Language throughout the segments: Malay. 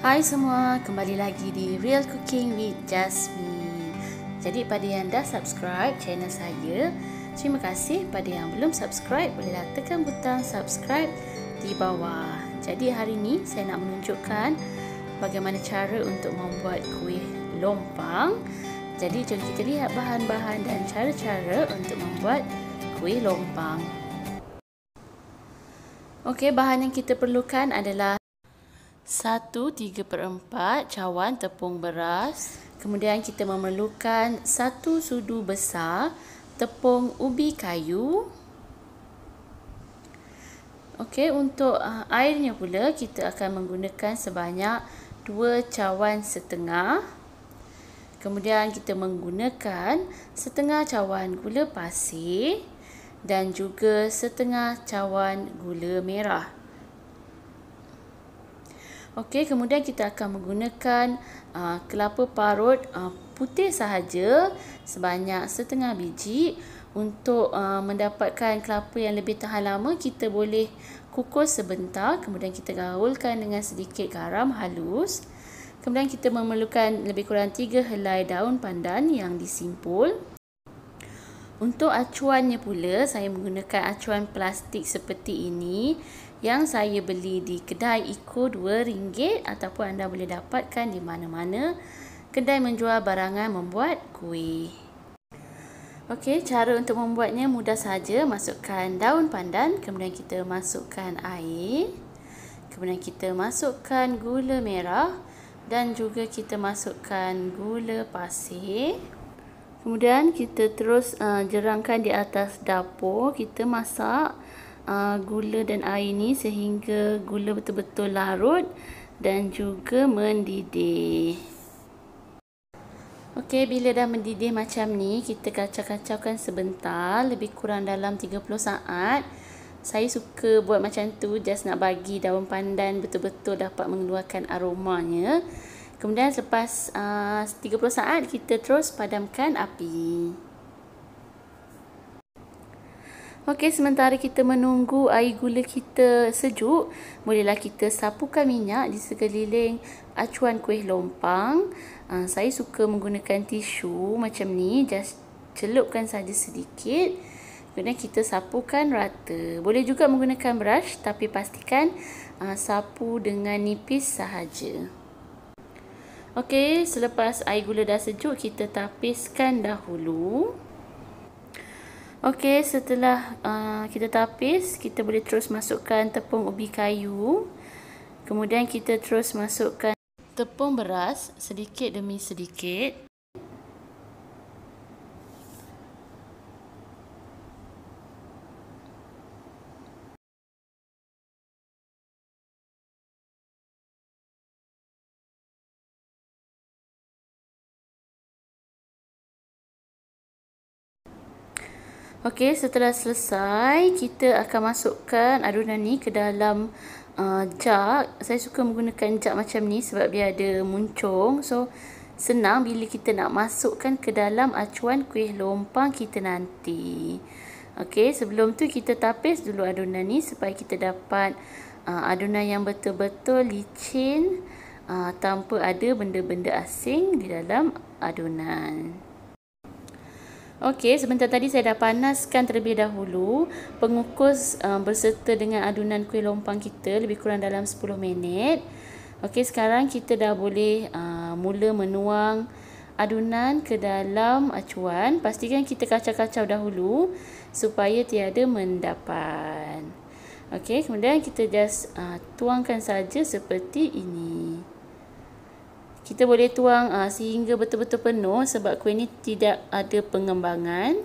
Hai semua, kembali lagi di Real Cooking with Jasmine. Jadi pada yang dah subscribe channel saya, terima kasih. Pada yang belum subscribe, bolehlah tekan butang subscribe di bawah. Jadi hari ini saya nak menunjukkan bagaimana cara untuk membuat kuih lompang. Jadi jom kita lihat bahan-bahan dan cara-cara untuk membuat kuih lompang. Okey, bahan yang kita perlukan adalah 1/3/4 cawan tepung beras. Kemudian kita memerlukan 1 sudu besar tepung ubi kayu. Okey, untuk airnya pula kita akan menggunakan sebanyak 2 cawan setengah. Kemudian kita menggunakan setengah cawan gula pasir dan juga setengah cawan gula merah. Okey, kemudian kita akan menggunakan kelapa parut putih sahaja sebanyak setengah biji. Untuk mendapatkan kelapa yang lebih tahan lama, kita boleh kukus sebentar. Kemudian kita gaulkan dengan sedikit garam halus. Kemudian kita memerlukan lebih kurang 3 helai daun pandan yang disimpul. Untuk acuannya pula, saya menggunakan acuan plastik seperti ini yang saya beli di kedai Eco RM2 ataupun anda boleh dapatkan di mana-mana kedai menjual barangan membuat kuih. Okey, cara untuk membuatnya mudah saja. Masukkan daun pandan, kemudian kita masukkan air, kemudian kita masukkan gula merah dan juga kita masukkan gula pasir. Kemudian kita terus jerangkan di atas dapur. Kita masak gula dan air ni sehingga gula betul-betul larut dan juga mendidih. Okey, bila dah mendidih macam ni, kita kacau-kacaukan sebentar, lebih kurang dalam 30 saat. Saya suka buat macam tu, just nak bagi daun pandan betul-betul dapat mengeluarkan aromanya. Kemudian selepas 30 saat, kita terus padamkan api. Okey, sementara kita menunggu air gula kita sejuk, bolehlah kita sapukan minyak di sekeliling acuan kuih lompang. Saya suka menggunakan tisu macam ni, just celupkan saja sedikit. Kemudian kita sapukan rata. Boleh juga menggunakan brush, tapi pastikan sapu dengan nipis sahaja. Okey, selepas air gula dah sejuk, kita tapiskan dahulu. Okey, setelah kita tapis, kita boleh terus masukkan tepung ubi kayu. Kemudian kita terus masukkan tepung beras sedikit demi sedikit. Okey, setelah selesai, kita akan masukkan adunan ni ke dalam jug. Saya suka menggunakan jug macam ni sebab dia ada muncung. So, senang bila kita nak masukkan ke dalam acuan kuih lompang kita nanti. Okey, sebelum tu kita tapis dulu adunan ni supaya kita dapat adunan yang betul-betul licin tanpa ada benda-benda asing di dalam adunan. Okey, sebentar tadi saya dah panaskan terlebih dahulu pengukus berserta dengan adunan kuih lompang kita lebih kurang dalam 10 minit. Okey, sekarang kita dah boleh mula menuang adunan ke dalam acuan. Pastikan kita kacau-kacau dahulu supaya tiada mendapan. Okey, kemudian kita just tuangkan saja seperti ini. Kita boleh tuang sehingga betul-betul penuh sebab kuih ni tidak ada pengembangan.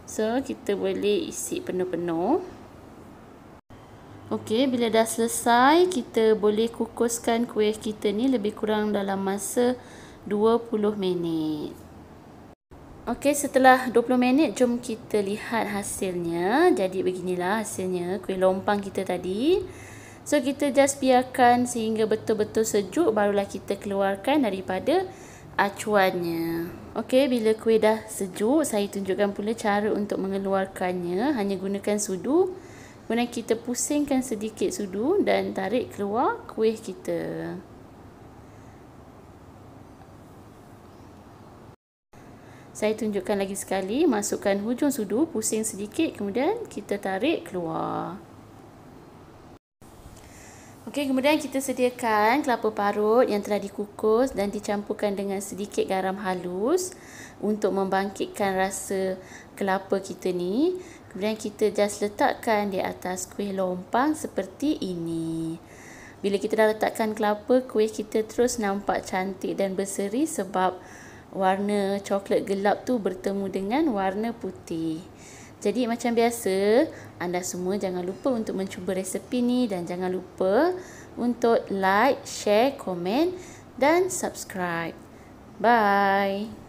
So, kita boleh isi penuh-penuh. Okey, bila dah selesai, kita boleh kukuskan kuih kita ni lebih kurang dalam masa 20 minit. Okey, setelah 20 minit, jom kita lihat hasilnya. Jadi, beginilah hasilnya kuih lompang kita tadi. So, kita just biarkan sehingga betul-betul sejuk, barulah kita keluarkan daripada acuannya. Okey, bila kuih dah sejuk, saya tunjukkan pula cara untuk mengeluarkannya. Hanya gunakan sudu. Kemudian kita pusingkan sedikit sudu dan tarik keluar kuih kita. Saya tunjukkan lagi sekali, masukkan hujung sudu, pusing sedikit, kemudian kita tarik keluar. Okey, kemudian kita sediakan kelapa parut yang telah dikukus dan dicampurkan dengan sedikit garam halus untuk membangkitkan rasa kelapa kita ni. Kemudian kita just letakkan di atas kuih lompang seperti ini. Bila kita dah letakkan kelapa, kuih kita terus nampak cantik dan berseri sebab warna coklat gelap tu bertemu dengan warna putih. Jadi macam biasa, anda semua jangan lupa untuk mencuba resepi ni dan jangan lupa untuk like, share, komen dan subscribe. Bye.